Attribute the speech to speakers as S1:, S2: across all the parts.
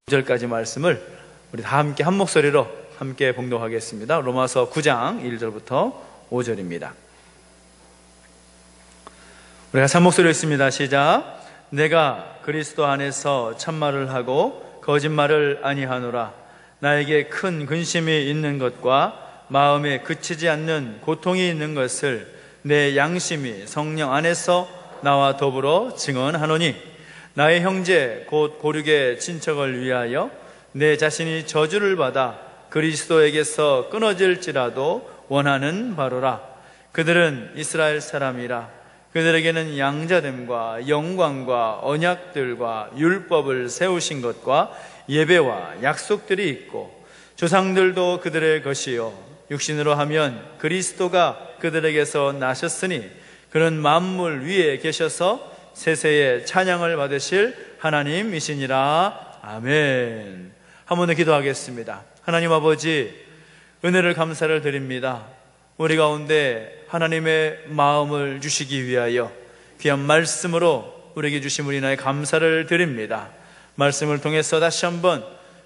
S1: 9절까지 말씀을 우리 다 함께 한 목소리로 함께 봉독하겠습니다. 로마서 9장 1절부터 5절입니다. 우리가 한 목소리로 읽습니다. 시작. 내가 그리스도 안에서 참말을 하고 거짓말을 아니하노라. 나에게 큰 근심이 있는 것과 마음에 그치지 않는 고통이 있는 것을 내 양심이 성령 안에서 나와 더불어 증언하노니, 나의 형제 곧 고륙의 친척을 위하여 내 자신이 저주를 받아 그리스도에게서 끊어질지라도 원하는 바로라. 그들은 이스라엘 사람이라. 그들에게는 양자됨과 영광과 언약들과 율법을 세우신 것과 예배와 약속들이 있고, 조상들도 그들의 것이요 육신으로 하면 그리스도가 그들에게서 나셨으니 그는 만물 위에 계셔서 세세의 찬양을 받으실 하나님이시니라. 아멘. 한 번 더 기도하겠습니다. 하나님 아버지, 은혜를 감사를 드립니다. 우리 가운데 하나님의 마음을 주시기 위하여 귀한 말씀으로 우리에게 주심을 인하여 감사를 드립니다. 말씀을 통해서 다시 한번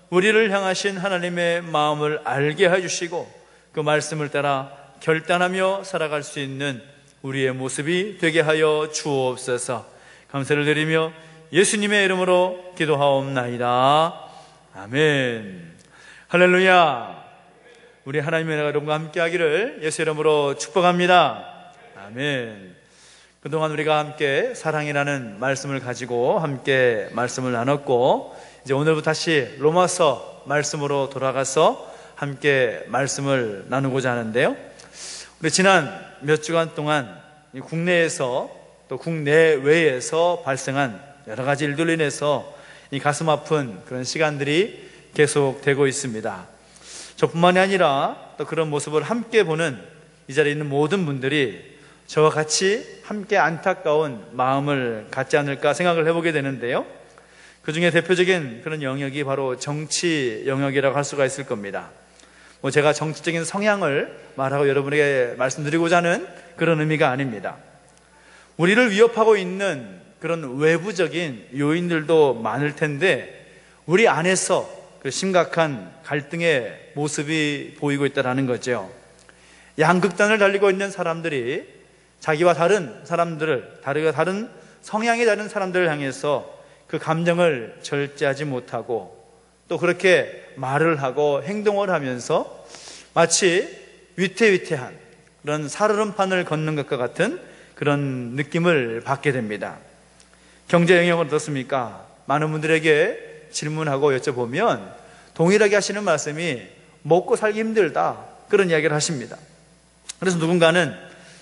S1: 우리를 향하신 하나님의 마음을 알게 해주시고, 그 말씀을 따라 결단하며 살아갈 수 있는 우리의 모습이 되게 하여 주옵소서. 감사를 드리며 예수님의 이름으로 기도하옵나이다. 아멘. 할렐루야. 우리 하나님의 은혜가 여러분과 함께 하기를 예수 이름으로 축복합니다. 아멘. 그동안 우리가 함께 사랑이라는 말씀을 가지고 함께 말씀을 나눴고, 이제 오늘부터 다시 로마서 말씀으로 돌아가서 함께 말씀을 나누고자 하는데요, 우리 지난 몇 주간 동안 국내에서 또 국내외에서 발생한 여러 가지 일들로 인해서 이 가슴 아픈 그런 시간들이 계속되고 있습니다. 저뿐만이 아니라 또 그런 모습을 함께 보는 이 자리에 있는 모든 분들이 저와 같이 함께 안타까운 마음을 갖지 않을까 생각을 해보게 되는데요, 그 중에 대표적인 그런 영역이 바로 정치 영역이라고 할 수가 있을 겁니다. 제가 정치적인 성향을 말하고 여러분에게 말씀드리고자 하는 그런 의미가 아닙니다. 우리를 위협하고 있는 그런 외부적인 요인들도 많을 텐데, 우리 안에서 그 심각한 갈등의 모습이 보이고 있다는 거죠. 양극단을 달리고 있는 사람들이 자기와 다른 사람들을, 다른 성향이 다른 사람들을 향해서 그 감정을 절제하지 못하고, 또 그렇게 말을 하고 행동을 하면서 마치 위태위태한 그런 살얼음판을 걷는 것과 같은 그런 느낌을 받게 됩니다. 경제 영역은 어떻습니까? 많은 분들에게 질문하고 여쭤보면 동일하게 하시는 말씀이 먹고 살기 힘들다, 그런 이야기를 하십니다. 그래서 누군가는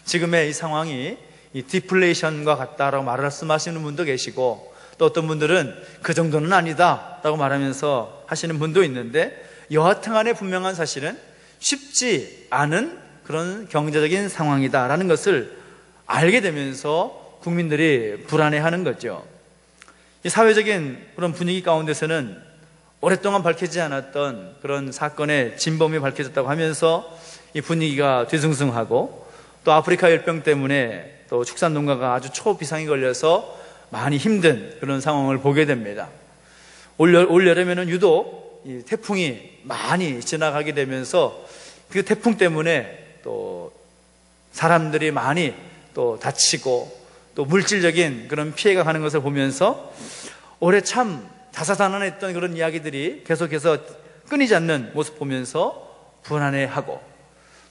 S1: 지금의 이 상황이 이 디플레이션과 같다라고 말씀하시는 분도 계시고, 또 어떤 분들은 그 정도는 아니다 라고 말하면서 하시는 분도 있는데, 여하튼 간에 분명한 사실은 쉽지 않은 그런 경제적인 상황이다라는 것을 알게 되면서 국민들이 불안해하는 거죠. 이 사회적인 그런 분위기 가운데서는 오랫동안 밝혀지지 않았던 그런 사건의 진범이 밝혀졌다고 하면서 이 분위기가 뒤숭숭하고, 또 아프리카 열병 때문에 또 축산 농가가 아주 초비상이 걸려서 많이 힘든 그런 상황을 보게 됩니다. 올 여름에는 유독 이 태풍이 많이 지나가게 되면서 그 태풍 때문에 또 사람들이 많이 또 다치고 또 물질적인 그런 피해가 가는 것을 보면서 올해 참 다사다난했던 그런 이야기들이 계속해서 끊이지 않는 모습 보면서 불안해하고,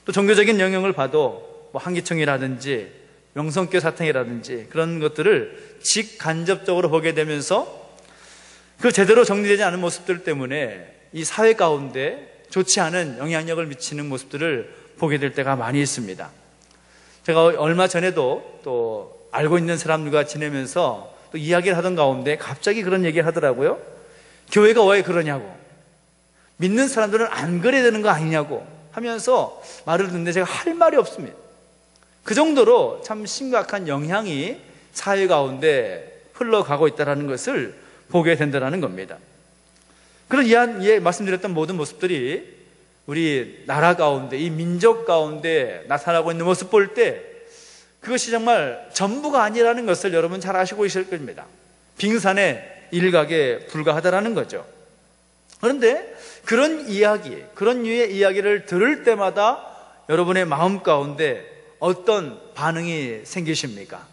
S1: 또 종교적인 영역을 봐도 한기총이라든지 명성교 사탕이라든지 그런 것들을 직간접적으로 보게 되면서 그 제대로 정리되지 않은 모습들 때문에 이 사회 가운데 좋지 않은 영향력을 미치는 모습들을 보게 될 때가 많이 있습니다. 제가 얼마 전에도 또 알고 있는 사람들과 지내면서 또 이야기를 하던 가운데 갑자기 그런 얘기를 하더라고요. 교회가 왜 그러냐고, 믿는 사람들은 안 그래야 되는 거 아니냐고 하면서 말을 듣는데 제가 할 말이 없습니다. 그 정도로 참 심각한 영향이 사회 가운데 흘러가고 있다는 것을 보게 된다는 겁니다. 그런 말씀드렸던 모든 모습들이 우리 나라 가운데, 이 민족 가운데 나타나고 있는 모습 볼 때 그것이 정말 전부가 아니라는 것을 여러분 잘 아시고 계실 겁니다. 빙산의 일각에 불과하다라는 거죠. 그런데 그런 이야기, 그런 류의 이야기를 들을 때마다 여러분의 마음 가운데 어떤 반응이 생기십니까?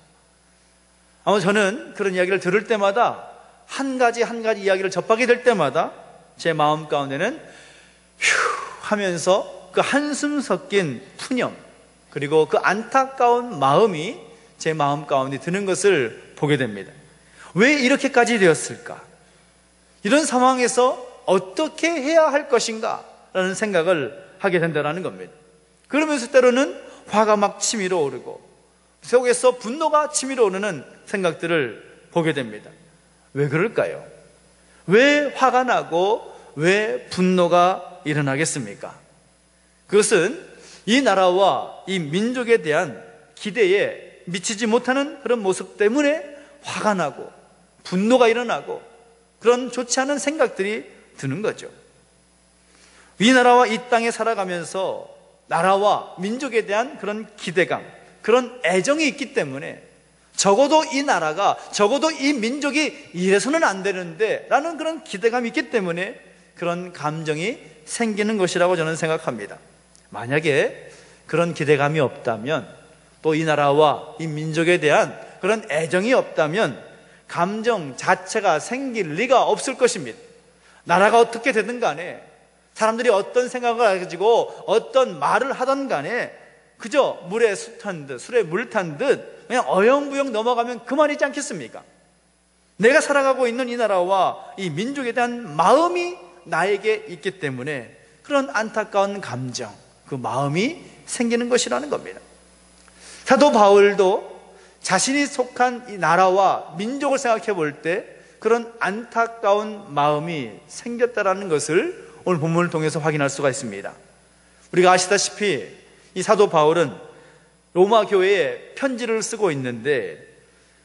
S1: 아마 저는 그런 이야기를 들을 때마다 한 가지 이야기를 접하게 될 때마다 제 마음 가운데는 휴 하면서 그 한숨 섞인 푸념, 그리고 그 안타까운 마음이 제 마음 가운데 드는 것을 보게 됩니다. 왜 이렇게까지 되었을까? 이런 상황에서 어떻게 해야 할 것인가? 라는 생각을 하게 된다는 겁니다. 그러면서 때로는 화가 막 치밀어 오르고 속에서 분노가 치밀어 오르는 생각들을 보게 됩니다. 왜 그럴까요? 왜 화가 나고 왜 분노가 일어나겠습니까? 그것은 이 나라와 이 민족에 대한 기대에 미치지 못하는 그런 모습 때문에 화가 나고 분노가 일어나고 그런 좋지 않은 생각들이 드는 거죠. 이 나라와 이 땅에 살아가면서 나라와 민족에 대한 그런 기대감, 그런 애정이 있기 때문에 적어도 이 나라가, 적어도 이 민족이 이래서는 안 되는데 라는 그런 기대감이 있기 때문에 그런 감정이 생기는 것이라고 저는 생각합니다. 만약에 그런 기대감이 없다면, 또 이 나라와 이 민족에 대한 그런 애정이 없다면 감정 자체가 생길 리가 없을 것입니다. 나라가 어떻게 되든 간에, 사람들이 어떤 생각을 가지고 어떤 말을 하던 간에 그저 물에 수 탄 듯, 술에 물 탄 듯 그냥 어영부영 넘어가면 그만이지 않겠습니까? 내가 살아가고 있는 이 나라와 이 민족에 대한 마음이 나에게 있기 때문에 그런 안타까운 감정, 그 마음이 생기는 것이라는 겁니다. 사도 바울도 자신이 속한 이 나라와 민족을 생각해 볼 때 그런 안타까운 마음이 생겼다라는 것을 오늘 본문을 통해서 확인할 수가 있습니다. 우리가 아시다시피 이 사도 바울은 로마 교회에 편지를 쓰고 있는데,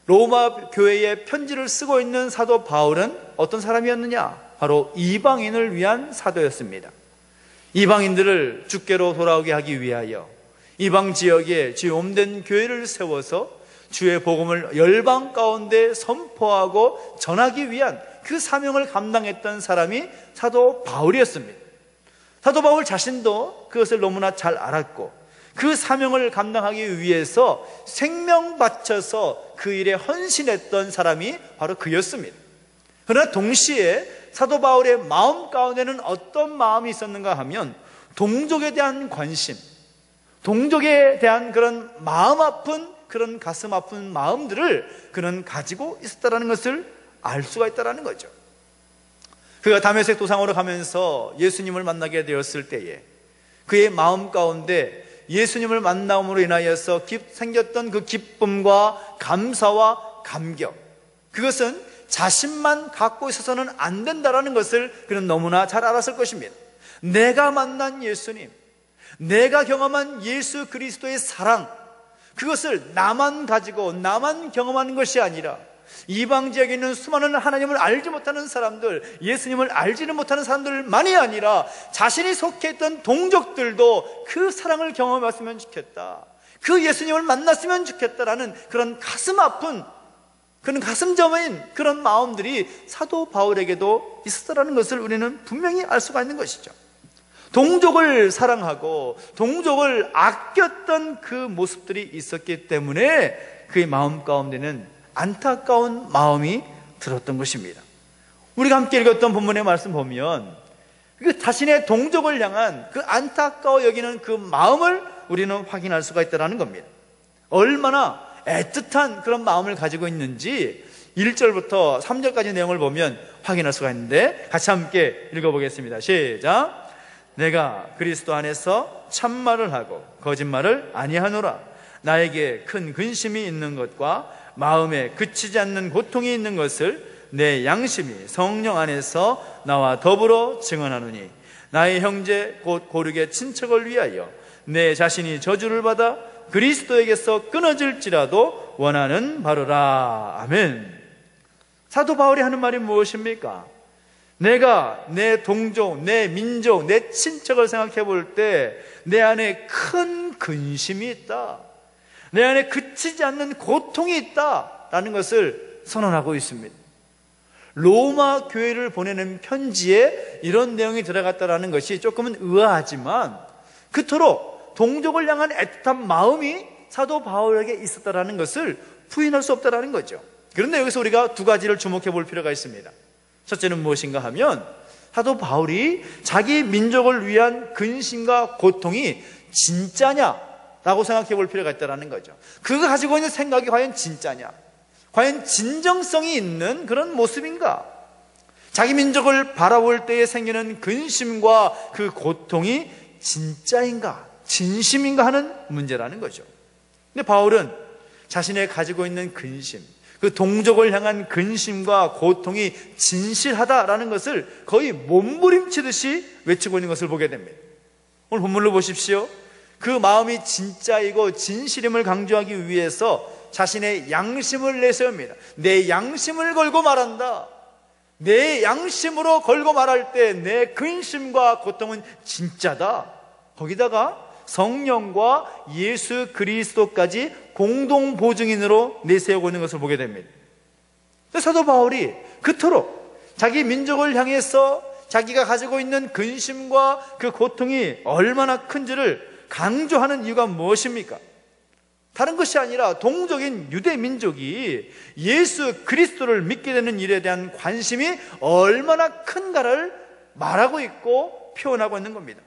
S1: 로마 교회에 편지를 쓰고 있는 사도 바울은 어떤 사람이었느냐? 바로 이방인을 위한 사도였습니다. 이방인들을 주께로 돌아오게 하기 위하여 이방 지역에 주염된 교회를 세워서 주의 복음을 열방 가운데 선포하고 전하기 위한 그 사명을 감당했던 사람이 사도 바울이었습니다. 사도 바울 자신도 그것을 너무나 잘 알았고 그 사명을 감당하기 위해서 생명 바쳐서 그 일에 헌신했던 사람이 바로 그였습니다. 그러나 동시에 사도 바울의 마음 가운데는 어떤 마음이 있었는가 하면 동족에 대한 관심, 동족에 대한 그런 마음 아픈, 그런 가슴 아픈 마음들을 그는 가지고 있었다는 것을 알 수가 있다는 거죠. 그가 다메섹 도상으로 가면서 예수님을 만나게 되었을 때에 그의 마음 가운데 예수님을 만남으로 인하여서 생겼던 그 기쁨과 감사와 감격, 그것은 자신만 갖고 있어서는 안 된다는 것을 그는 너무나 잘 알았을 것입니다. 내가 만난 예수님, 내가 경험한 예수 그리스도의 사랑, 그것을 나만 가지고 나만 경험하는 것이 아니라 이방 지역에 있는 수많은 하나님을 알지 못하는 사람들, 예수님을 알지는 못하는 사람들만이 아니라 자신이 속해 있던 동족들도 그 사랑을 경험했으면 좋겠다, 그 예수님을 만났으면 좋겠다라는 그런 가슴 아픈, 그런 가슴 저민 그런 마음들이 사도 바울에게도 있었다는 것을 우리는 분명히 알 수가 있는 것이죠. 동족을 사랑하고 동족을 아꼈던 그 모습들이 있었기 때문에 그의 마음 가운데는 안타까운 마음이 들었던 것입니다. 우리가 함께 읽었던 본문의 말씀 보면 그 자신의 동족을 향한 그 안타까워 여기는 그 마음을 우리는 확인할 수가 있다는 겁니다. 얼마나 애틋한 그런 마음을 가지고 있는지 1절부터 3절까지 내용을 보면 확인할 수가 있는데, 같이 함께 읽어보겠습니다. 시작. 내가 그리스도 안에서 참말을 하고 거짓말을 아니하노라. 나에게 큰 근심이 있는 것과 마음에 그치지 않는 고통이 있는 것을 내 양심이 성령 안에서 나와 더불어 증언하노니, 나의 형제 곧 고르게 친척을 위하여 내 자신이 저주를 받아 그리스도에게서 끊어질지라도 원하는 바로라. 아멘. 사도 바울이 하는 말이 무엇입니까? 내가 내 동족, 내 민족, 내 친척을 생각해 볼 때 내 안에 큰 근심이 있다, 내 안에 그치지 않는 고통이 있다라는 것을 선언하고 있습니다. 로마 교회를 보내는 편지에 이런 내용이 들어갔다라는 것이 조금은 의아하지만 그토록 동족을 향한 애틋한 마음이 사도 바울에게 있었다라는 것을 부인할 수 없다라는 거죠. 그런데 여기서 우리가 두 가지를 주목해 볼 필요가 있습니다. 첫째는 무엇인가 하면 사도 바울이 자기 민족을 위한 근심과 고통이 진짜냐라고 생각해 볼 필요가 있다는 거죠. 그가 가지고 있는 생각이 과연 진짜냐, 과연 진정성이 있는 그런 모습인가, 자기 민족을 바라볼 때에 생기는 근심과 그 고통이 진짜인가, 진심인가 하는 문제라는 거죠. 근데 바울은 자신의 가지고 있는 근심, 그 동족을 향한 근심과 고통이 진실하다라는 것을 거의 몸부림치듯이 외치고 있는 것을 보게 됩니다. 오늘 본문을 보십시오. 그 마음이 진짜이고 진실임을 강조하기 위해서 자신의 양심을 내세웁니다. 내 양심을 걸고 말한다. 내 양심으로 걸고 말할 때 내 근심과 고통은 진짜다. 거기다가 성령과 예수 그리스도까지 공동 보증인으로 내세우고 있는 것을 보게 됩니다. 사도 바울이 그토록 자기 민족을 향해서 자기가 가지고 있는 근심과 그 고통이 얼마나 큰지를 강조하는 이유가 무엇입니까? 다른 것이 아니라 동족인 유대 민족이 예수 그리스도를 믿게 되는 일에 대한 관심이 얼마나 큰가를 말하고 있고 표현하고 있는 겁니다.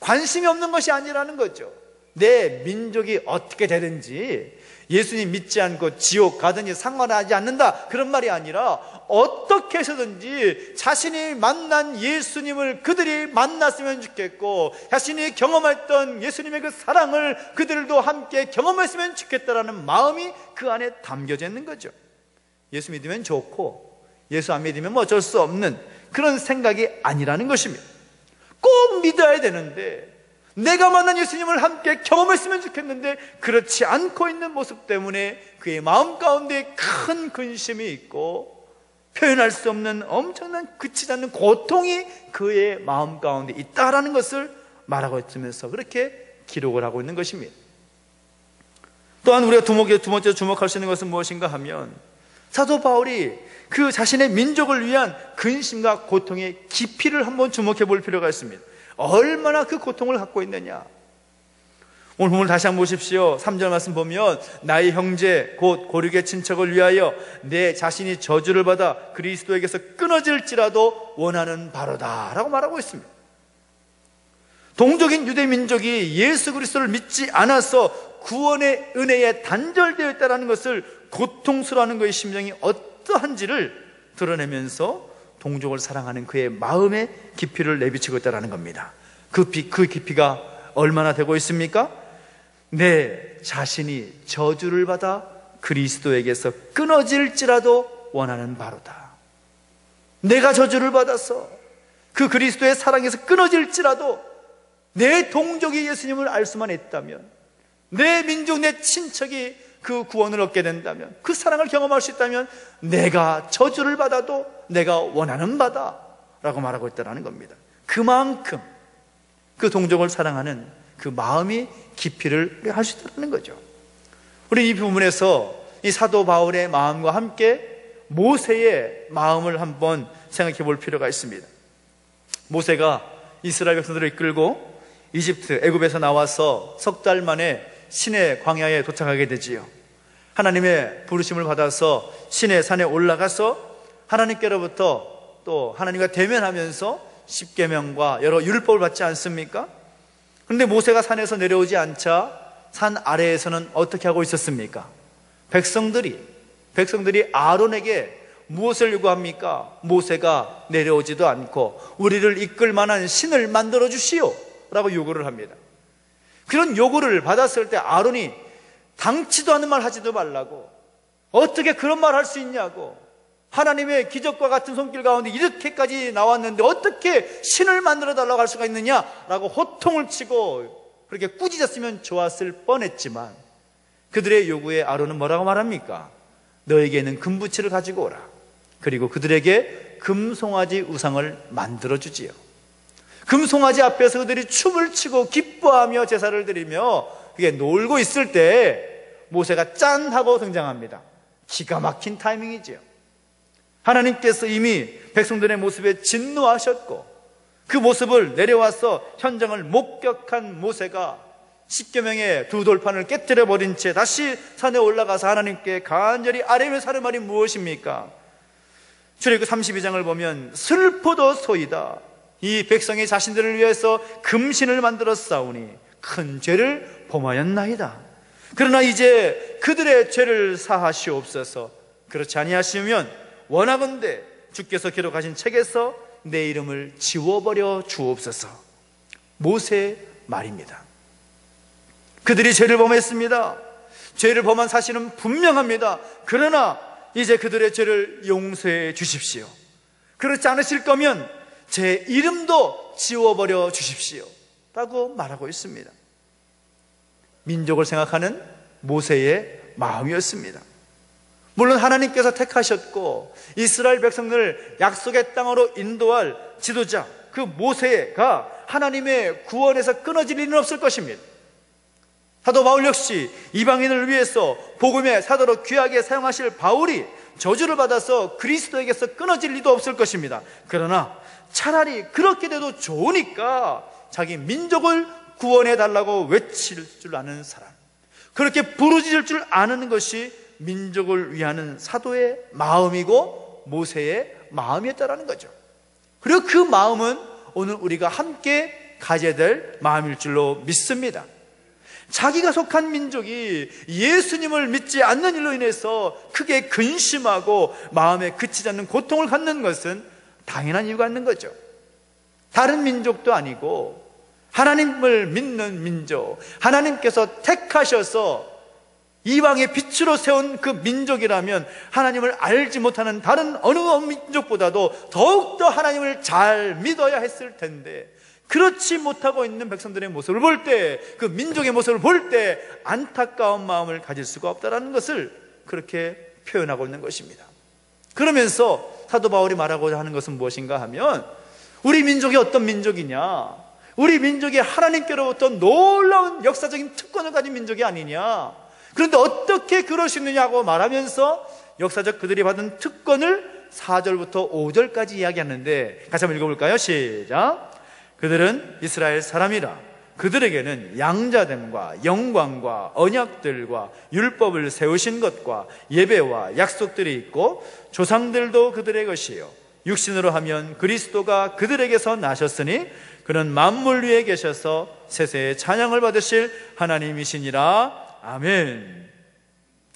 S1: 관심이 없는 것이 아니라는 거죠. 내 민족이 어떻게 되든지 예수님 믿지 않고 지옥 가든지 상관하지 않는다, 그런 말이 아니라 어떻게 해서든지 자신이 만난 예수님을 그들이 만났으면 좋겠고, 자신이 경험했던 예수님의 그 사랑을 그들도 함께 경험했으면 좋겠다라는 마음이 그 안에 담겨져 있는 거죠. 예수 믿으면 좋고 예수 안 믿으면 뭐 어쩔 수 없는 그런 생각이 아니라는 것입니다. 꼭 믿어야 되는데, 내가 만난 예수님을 함께 경험했으면 좋겠는데 그렇지 않고 있는 모습 때문에 그의 마음 가운데 큰 근심이 있고 표현할 수 없는 엄청난 그치지 않는 고통이 그의 마음 가운데 있다라는 것을 말하고 있으면서 그렇게 기록을 하고 있는 것입니다. 또한 우리가 두 번째 주목할 수 있는 것은 무엇인가 하면 사도 바울이 그 자신의 민족을 위한 근심과 고통의 깊이를 한번 주목해 볼 필요가 있습니다. 얼마나 그 고통을 갖고 있느냐. 오늘 본문을 다시 한번 보십시오. 3절 말씀 보면 나의 형제 곧 고륙의 친척을 위하여 내 자신이 저주를 받아 그리스도에게서 끊어질지라도 원하는 바로다 라고 말하고 있습니다. 동족인 유대민족이 예수 그리스도를 믿지 않아서 구원의 은혜에 단절되어 있다는 것을 고통스러워하는 그의 심정이 어떠한지를 드러내면서 동족을 사랑하는 그의 마음의 깊이를 내비치고 있다는 겁니다. 그 깊이가 얼마나 되고 있습니까? 내 자신이 저주를 받아 그리스도에게서 끊어질지라도 원하는 바로다. 내가 저주를 받아서 그 그리스도의 사랑에서 끊어질지라도 내 동족이 예수님을 알 수만 있다면, 내 민족, 내 친척이 그 구원을 얻게 된다면, 그 사랑을 경험할 수 있다면 내가 저주를 받아도 내가 원하는 바다 라고 말하고 있다는 겁니다. 그만큼 그 동족을 사랑하는 그 마음이 깊이를 할 수 있다는 거죠. 우리 이 부분에서 이 사도 바울의 마음과 함께 모세의 마음을 한번 생각해 볼 필요가 있습니다. 모세가 이스라엘 백성들을 이끌고 이집트, 애굽에서 나와서 석 달 만에 시내 광야에 도착하게 되지요. 하나님의 부르심을 받아서 시내 산에 올라가서 하나님께로부터 또 하나님과 대면하면서 십계명과 여러 율법을 받지 않습니까? 그런데 모세가 산에서 내려오지 않자 산 아래에서는 어떻게 하고 있었습니까? 백성들이 아론에게 무엇을 요구합니까? 모세가 내려오지도 않고 우리를 이끌 만한 신을 만들어 주시오 라고 요구를 합니다. 그런 요구를 받았을 때 아론이 당치도 않는 말 하지도 말라고, 어떻게 그런 말 할 수 있냐고, 하나님의 기적과 같은 손길 가운데 이렇게까지 나왔는데 어떻게 신을 만들어 달라고 할 수가 있느냐라고 호통을 치고 그렇게 꾸짖었으면 좋았을 뻔했지만, 그들의 요구에 아론은 뭐라고 말합니까? 너에게는 금부치를 가지고 오라. 그리고 그들에게 금송아지 우상을 만들어 주지요. 금송아지 앞에서 그들이 춤을 추고 기뻐하며 제사를 드리며 그게 놀고 있을 때 모세가 짠 하고 등장합니다. 기가 막힌 타이밍이죠. 하나님께서 이미 백성들의 모습에 진노하셨고, 그 모습을 내려와서 현장을 목격한 모세가 10계명의 두 돌판을 깨뜨려 버린 채 다시 산에 올라가서 하나님께 간절히 아뢰면서 하는 말이 무엇입니까? 출애굽기 32장을 보면 슬프도소이다. 이 백성이 자신들을 위해서 금신을 만들어 싸우니 큰 죄를 범하였나이다. 그러나 이제 그들의 죄를 사하시옵소서. 그렇지 아니하시면 원하건대 주께서 기록하신 책에서 내 이름을 지워버려 주옵소서. 모세의 말입니다. 그들이 죄를 범했습니다. 죄를 범한 사실은 분명합니다. 그러나 이제 그들의 죄를 용서해 주십시오. 그렇지 않으실 거면 제 이름도 지워버려 주십시오 라고 말하고 있습니다. 민족을 생각하는 모세의 마음이었습니다. 물론 하나님께서 택하셨고 이스라엘 백성들을 약속의 땅으로 인도할 지도자 그 모세가 하나님의 구원에서 끊어질 일은 없을 것입니다. 사도 바울 역시 이방인을 위해서 복음의 사도로 귀하게 사용하실 바울이 저주를 받아서 그리스도에게서 끊어질 리도 없을 것입니다. 그러나 차라리 그렇게 돼도 좋으니까 자기 민족을 구원해 달라고 외칠 줄 아는 사람, 그렇게 부르짖을 줄 아는 것이 민족을 위하는 사도의 마음이고 모세의 마음이었다라는 거죠. 그리고 그 마음은 오늘 우리가 함께 가져야 될 마음일 줄로 믿습니다. 자기가 속한 민족이 예수님을 믿지 않는 일로 인해서 크게 근심하고 마음에 그치지 않는 고통을 갖는 것은 당연한 이유가 있는 거죠. 다른 민족도 아니고 하나님을 믿는 민족, 하나님께서 택하셔서 이방의 빛으로 세운 그 민족이라면 하나님을 알지 못하는 다른 어느 민족보다도 더욱더 하나님을 잘 믿어야 했을 텐데, 그렇지 못하고 있는 백성들의 모습을 볼 때, 그 민족의 모습을 볼 때 안타까운 마음을 가질 수가 없다는 것을 그렇게 표현하고 있는 것입니다. 그러면서 사도 바울이 말하고자 하는 것은 무엇인가 하면, 우리 민족이 어떤 민족이냐, 우리 민족이 하나님께로부터 놀라운 역사적인 특권을 가진 민족이 아니냐, 그런데 어떻게 그럴 수 있느냐고 말하면서 역사적 그들이 받은 특권을 4절부터 5절까지 이야기하는데, 같이 한번 읽어볼까요? 시작. 그들은 이스라엘 사람이라 그들에게는 양자됨과 영광과 언약들과 율법을 세우신 것과 예배와 약속들이 있고 조상들도 그들의 것이요 육신으로 하면 그리스도가 그들에게서 나셨으니 그는 만물 위에 계셔서 세세의 찬양을 받으실 하나님이시니라. 아멘.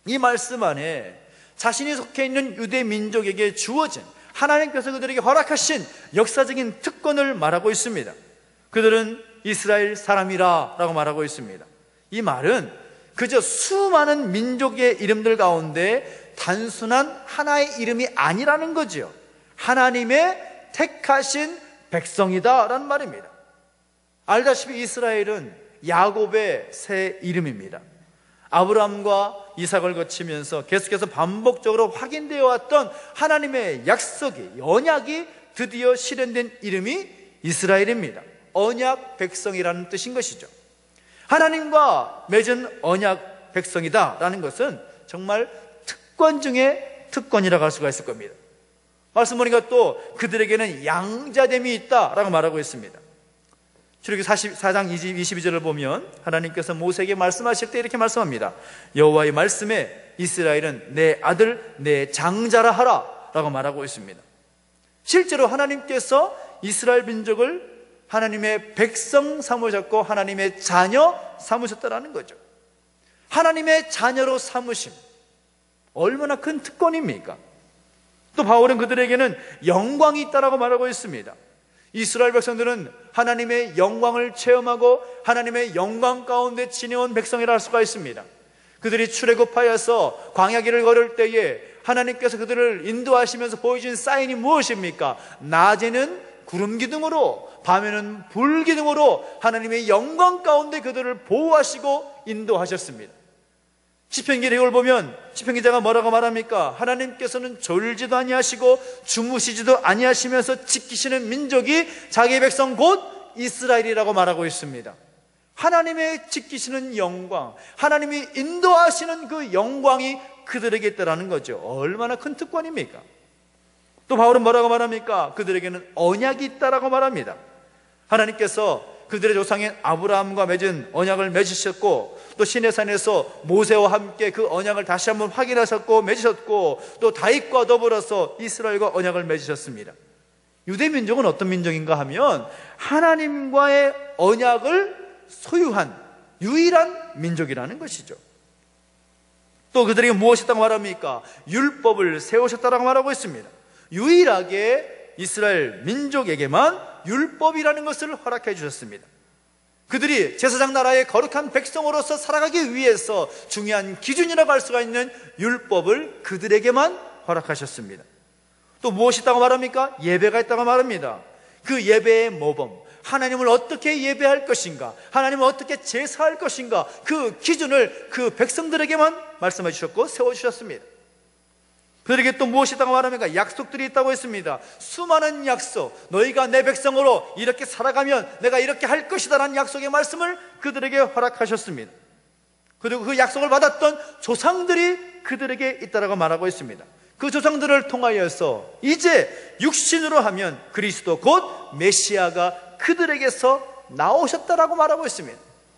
S1: 이 말씀 안에 자신이 속해 있는 유대 민족에게 주어진, 하나님께서 그들에게 허락하신 역사적인 특권을 말하고 있습니다. 그들은 이스라엘 사람이라 라고 말하고 있습니다. 이 말은 그저 수많은 민족의 이름들 가운데 단순한 하나의 이름이 아니라는 거죠. 하나님의 택하신 백성이다 라는 말입니다. 알다시피 이스라엘은 야곱의 새 이름입니다. 아브라함과 이삭을 거치면서 계속해서 반복적으로 확인되어 왔던 하나님의 약속이, 언약이 드디어 실현된 이름이 이스라엘입니다. 언약 백성이라는 뜻인 것이죠. 하나님과 맺은 언약 백성이다라는 것은 정말 특권 중에 특권이라고 할 수가 있을 겁니다. 말씀 보니까 또 그들에게는 양자됨이 있다라고 말하고 있습니다. 출애굽기 44장 22절을 보면 하나님께서 모세에게 말씀하실 때 이렇게 말씀합니다. 여호와의 말씀에 이스라엘은 내 아들 내 장자라 하라 라고 말하고 있습니다. 실제로 하나님께서 이스라엘 민족을 하나님의 백성 삼으셨고 하나님의 자녀 삼으셨다라는 거죠. 하나님의 자녀로 삼으심, 얼마나 큰 특권입니까? 또 바울은 그들에게는 영광이 있다라고 말하고 있습니다. 이스라엘 백성들은 하나님의 영광을 체험하고 하나님의 영광 가운데 지내온 백성이라 할 수가 있습니다. 그들이 출애굽하여서 광야길을 걸을 때에 하나님께서 그들을 인도하시면서 보여준 사인이 무엇입니까? 낮에는 구름 기둥으로, 밤에는 불 기둥으로 하나님의 영광 가운데 그들을 보호하시고 인도하셨습니다. 시편기 내용을 보면 시편기자가 뭐라고 말합니까? 하나님께서는 졸지도 아니하시고 주무시지도 아니하시면서 지키시는 민족이 자기의 백성 곧 이스라엘이라고 말하고 있습니다. 하나님의 지키시는 영광, 하나님이 인도하시는 그 영광이 그들에게 있다라는 거죠. 얼마나 큰 특권입니까? 또 바울은 뭐라고 말합니까? 그들에게는 언약이 있다라고 말합니다. 하나님께서 그들의 조상인 아브라함과 맺은 언약을 맺으셨고, 또 시내산에서 모세와 함께 그 언약을 다시 한번 확인하셨고 맺으셨고, 또 다윗과 더불어서 이스라엘과 언약을 맺으셨습니다. 유대 민족은 어떤 민족인가 하면 하나님과의 언약을 소유한 유일한 민족이라는 것이죠. 또 그들에게 무엇이었다고 말합니까? 율법을 세우셨다고 말하고 있습니다. 유일하게 이스라엘 민족에게만 율법이라는 것을 허락해 주셨습니다. 그들이 제사장 나라의 거룩한 백성으로서 살아가기 위해서 중요한 기준이라고 할 수가 있는 율법을 그들에게만 허락하셨습니다. 또 무엇이 있다고 말합니까? 예배가 있다고 말합니다. 그 예배의 모범, 하나님을 어떻게 예배할 것인가, 하나님을 어떻게 제사할 것인가, 그 기준을 그 백성들에게만 말씀해 주셨고 세워주셨습니다. 그들에게 또 무엇이 있다고 말합니까? 약속들이 있다고 했습니다. 수많은 약속, 너희가 내 백성으로 이렇게 살아가면 내가 이렇게 할 것이다 라는 약속의 말씀을 그들에게 허락하셨습니다. 그리고 그 약속을 받았던 조상들이 그들에게 있다라고 말하고 있습니다. 그 조상들을 통하여서 이제 육신으로 하면 그리스도 곧 메시아가 그들에게서 나오셨다라고 말하고 있습니다.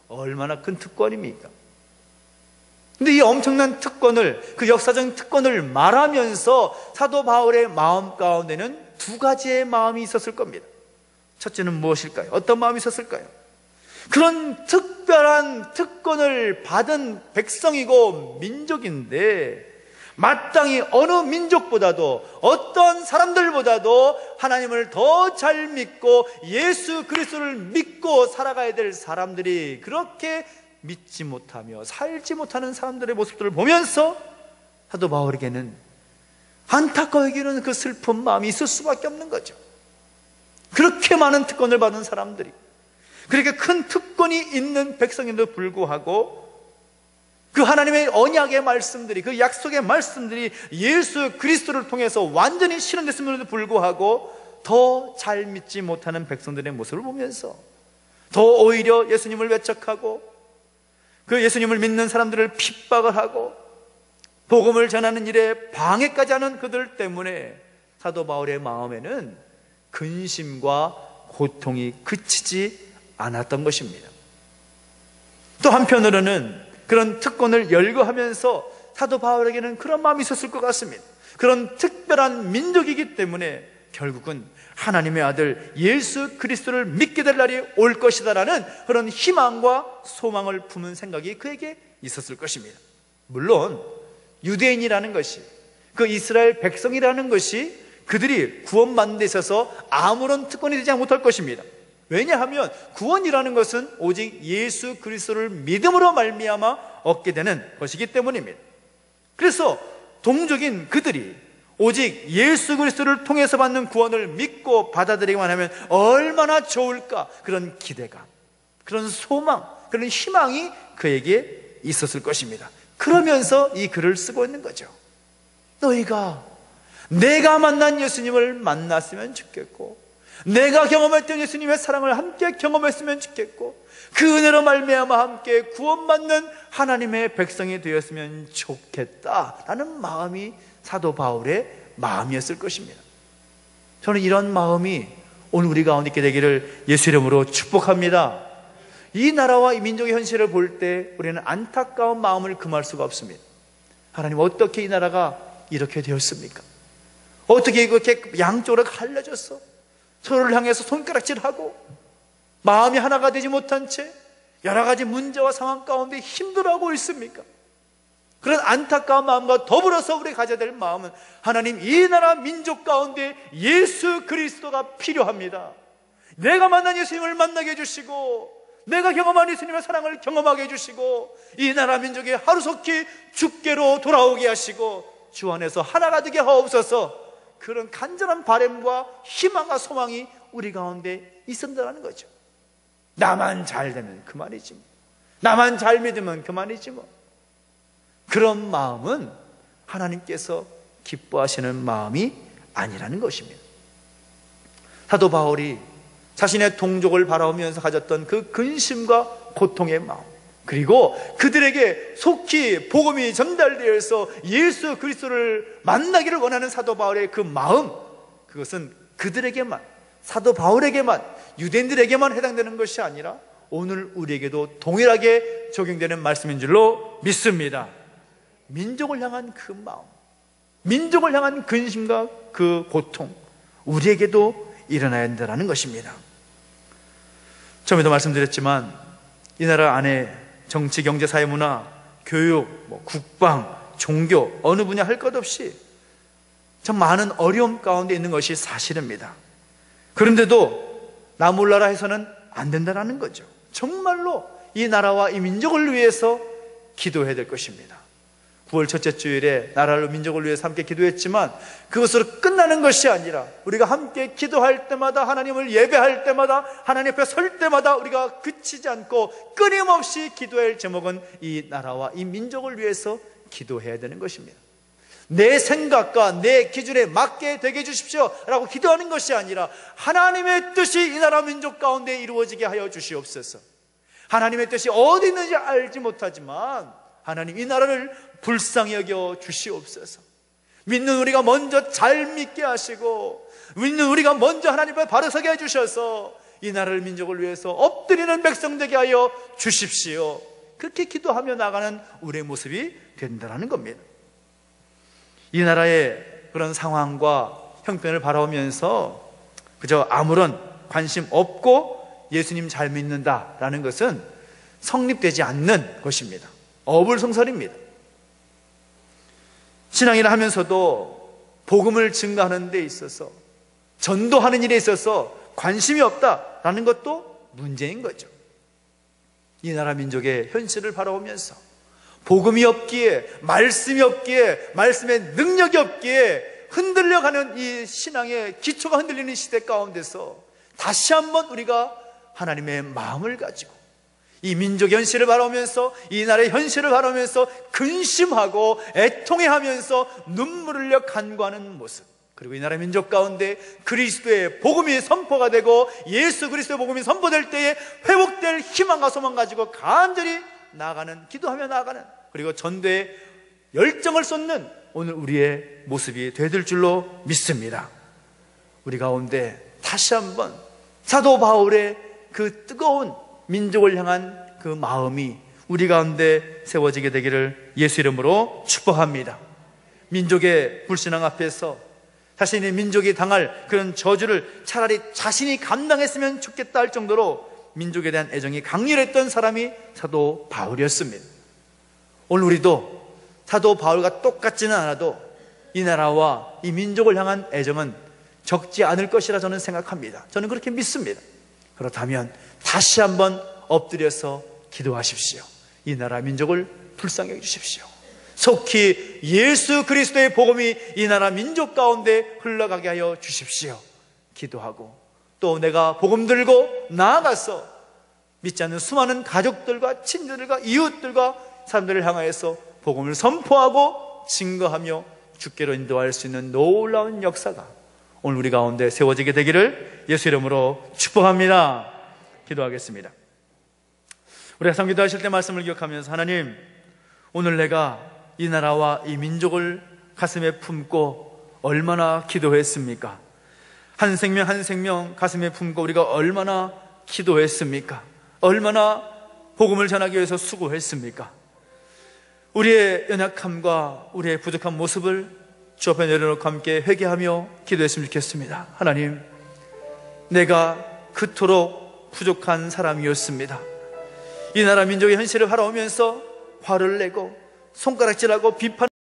S1: 얼마나 큰 특권입니까? 근데 이 엄청난 특권을, 그 역사적인 특권을 말하면서 사도 바울의 마음 가운데는 두 가지의 마음이 있었을 겁니다. 첫째는 무엇일까요? 어떤 마음이 있었을까요? 그런 특별한 특권을 받은 백성이고 민족인데 마땅히 어느 민족보다도 어떤 사람들보다도 하나님을 더 잘 믿고 예수 그리스도를 믿고 살아가야 될 사람들이 그렇게 믿지 못하며 살지 못하는 사람들의 모습들을 보면서 사도 바울에게는 안타까워 여기는 그 슬픈 마음이 있을 수밖에 없는 거죠. 그렇게 많은 특권을 받은 사람들이, 그렇게 큰 특권이 있는 백성인데도 불구하고 그 하나님의 언약의 말씀들이, 그 약속의 말씀들이 예수 그리스도를 통해서 완전히 실현됐음에도 불구하고 더 잘 믿지 못하는 백성들의 모습을 보면서 더 오히려 예수님을 외척하고 그 예수님을 믿는 사람들을 핍박을 하고 복음을 전하는 일에 방해까지 하는 그들 때문에 사도 바울의 마음에는 근심과 고통이 그치지 않았던 것입니다. 또 한편으로는 그런 특권을 열거하면서 사도 바울에게는 그런 마음이 있었을 것 같습니다. 그런 특별한 민족이기 때문에 결국은 하나님의 아들 예수 그리스도를 믿게 될 날이 올 것이다라는 그런 희망과 소망을 품은 생각이 그에게 있었을 것입니다. 물론 유대인이라는 것이, 그 이스라엘 백성이라는 것이 그들이 구원받는 데 있어서 아무런 특권이 되지 못할 것입니다. 왜냐하면 구원이라는 것은 오직 예수 그리스도를 믿음으로 말미암아 얻게 되는 것이기 때문입니다. 그래서 동족인 그들이 오직 예수 그리스도를 통해서 받는 구원을 믿고 받아들이기만 하면 얼마나 좋을까, 그런 기대감, 그런 소망, 그런 희망이 그에게 있었을 것입니다. 그러면서 이 글을 쓰고 있는 거죠. 너희가 내가 만난 예수님을 만났으면 좋겠고, 내가 경험했던 예수님의 사랑을 함께 경험했으면 좋겠고, 그 은혜로 말미암아 함께 구원받는 하나님의 백성이 되었으면 좋겠다라는 마음이 사도 바울의 마음이었을 것입니다. 저는 이런 마음이 오늘 우리 가운데 있게 되기를 예수 이름으로 축복합니다. 이 나라와 이 민족의 현실을 볼 때 우리는 안타까운 마음을 금할 수가 없습니다. 하나님, 어떻게 이 나라가 이렇게 되었습니까? 어떻게 이렇게 양쪽으로 갈라졌어? 서로를 향해서 손가락질하고 마음이 하나가 되지 못한 채 여러 가지 문제와 상황 가운데 힘들어하고 있습니까? 그런 안타까운 마음과 더불어서 우리가 가져야 될 마음은, 하나님, 이 나라 민족 가운데 예수 그리스도가 필요합니다. 내가 만난 예수님을 만나게 해주시고, 내가 경험한 예수님의 사랑을 경험하게 해주시고, 이 나라 민족이 하루속히 주께로 돌아오게 하시고 주 안에서 하나가 되게 하옵소서. 그런 간절한 바람과 희망과 소망이 우리 가운데 있었다는 거죠. 나만 잘 되면 그만이지 뭐. 나만 잘 믿으면 그만이지 뭐. 그런 마음은 하나님께서 기뻐하시는 마음이 아니라는 것입니다. 사도 바울이 자신의 동족을 바라보면서 가졌던 그 근심과 고통의 마음, 그리고 그들에게 속히 복음이 전달되어서 예수 그리스도를 만나기를 원하는 사도 바울의 그 마음, 그것은 그들에게만, 사도 바울에게만, 유대인들에게만 해당되는 것이 아니라 오늘 우리에게도 동일하게 적용되는 말씀인 줄로 믿습니다. 민족을 향한 그 마음, 민족을 향한 근심과 그 고통, 우리에게도 일어나야 한다는 것입니다. 처음에도 말씀드렸지만 이 나라 안에 정치, 경제, 사회, 문화, 교육, 국방, 종교, 어느 분야 할 것 없이 참 많은 어려움 가운데 있는 것이 사실입니다. 그런데도 나 몰라라 해서는 안 된다는 거죠. 정말로 이 나라와 이 민족을 위해서 기도해야 될 것입니다. 9월 첫째 주일에 나라를, 민족을 위해서 함께 기도했지만 그것으로 끝나는 것이 아니라 우리가 함께 기도할 때마다, 하나님을 예배할 때마다, 하나님 앞에 설 때마다 우리가 그치지 않고 끊임없이 기도해야 할 제목은 이 나라와 이 민족을 위해서 기도해야 되는 것입니다. 내 생각과 내 기준에 맞게 되게 해주십시오 라고 기도하는 것이 아니라 하나님의 뜻이 이 나라 민족 가운데 이루어지게 하여 주시옵소서. 하나님의 뜻이 어디 있는지 알지 못하지만 하나님 이 나라를 불쌍히 여겨 주시옵소서. 믿는 우리가 먼저 잘 믿게 하시고, 믿는 우리가 먼저 하나님 앞에 바로 서게 해주셔서 이 나라를, 민족을 위해서 엎드리는 백성 되게 하여 주십시오. 그렇게 기도하며 나가는 우리의 모습이 된다는 겁니다. 이 나라의 그런 상황과 형편을 바라보면서 그저 아무런 관심 없고 예수님 잘 믿는다라는 것은 성립되지 않는 것입니다. 어불성설입니다. 신앙이라 하면서도 복음을 증거하는 데 있어서, 전도하는 일에 있어서 관심이 없다라는 것도 문제인 거죠. 이 나라 민족의 현실을 바라보면서 복음이 없기에, 말씀이 없기에, 말씀의 능력이 없기에 흔들려가는 이 신앙의 기초가 흔들리는 시대 가운데서 다시 한번 우리가 하나님의 마음을 가지고 이 민족의 현실을 바라보면서, 이 나라의 현실을 바라보면서 근심하고 애통해하면서 눈물을 흘려 간구하는 모습, 그리고 이 나라 민족 가운데 그리스도의 복음이 선포가 되고 예수 그리스도의 복음이 선포될 때에 회복될 희망과 소망 가지고 간절히 나아가는, 기도하며 나아가는, 그리고 전도에 열정을 쏟는 오늘 우리의 모습이 되될 줄로 믿습니다. 우리 가운데 다시 한번 사도 바울의 그 뜨거운 민족을 향한 그 마음이 우리 가운데 세워지게 되기를 예수 이름으로 축복합니다. 민족의 불신앙 앞에서 자신의 민족이 당할 그런 저주를 차라리 자신이 감당했으면 좋겠다 할 정도로 민족에 대한 애정이 강렬했던 사람이 사도 바울이었습니다. 오늘 우리도 사도 바울과 똑같지는 않아도 이 나라와 이 민족을 향한 애정은 적지 않을 것이라 저는 생각합니다. 저는 그렇게 믿습니다. 그렇다면 다시 한번 엎드려서 기도하십시오. 이 나라 민족을 불쌍히 여기십시오. 속히 예수 그리스도의 복음이 이 나라 민족 가운데 흘러가게 하여 주십시오. 기도하고 또 내가 복음 들고 나아가서 믿지 않는 수많은 가족들과 친구들과 이웃들과 사람들을 향하여서 복음을 선포하고 증거하며 주께로 인도할 수 있는 놀라운 역사가 오늘 우리 가운데 세워지게 되기를 예수 이름으로 축복합니다. 기도하겠습니다. 우리가 성기도하실 때 말씀을 기억하면서, 하나님, 오늘 내가 이 나라와 이 민족을 가슴에 품고 얼마나 기도했습니까? 한 생명 한 생명 가슴에 품고 우리가 얼마나 기도했습니까? 얼마나 복음을 전하기 위해서 수고했습니까? 우리의 연약함과 우리의 부족한 모습을 주 앞에 내려놓고 함께 회개하며 기도했으면 좋겠습니다. 하나님, 내가 그토록 부족한 사람이었습니다. 이 나라 민족의 현실을 바라보면서 화를 내고 손가락질하고 비판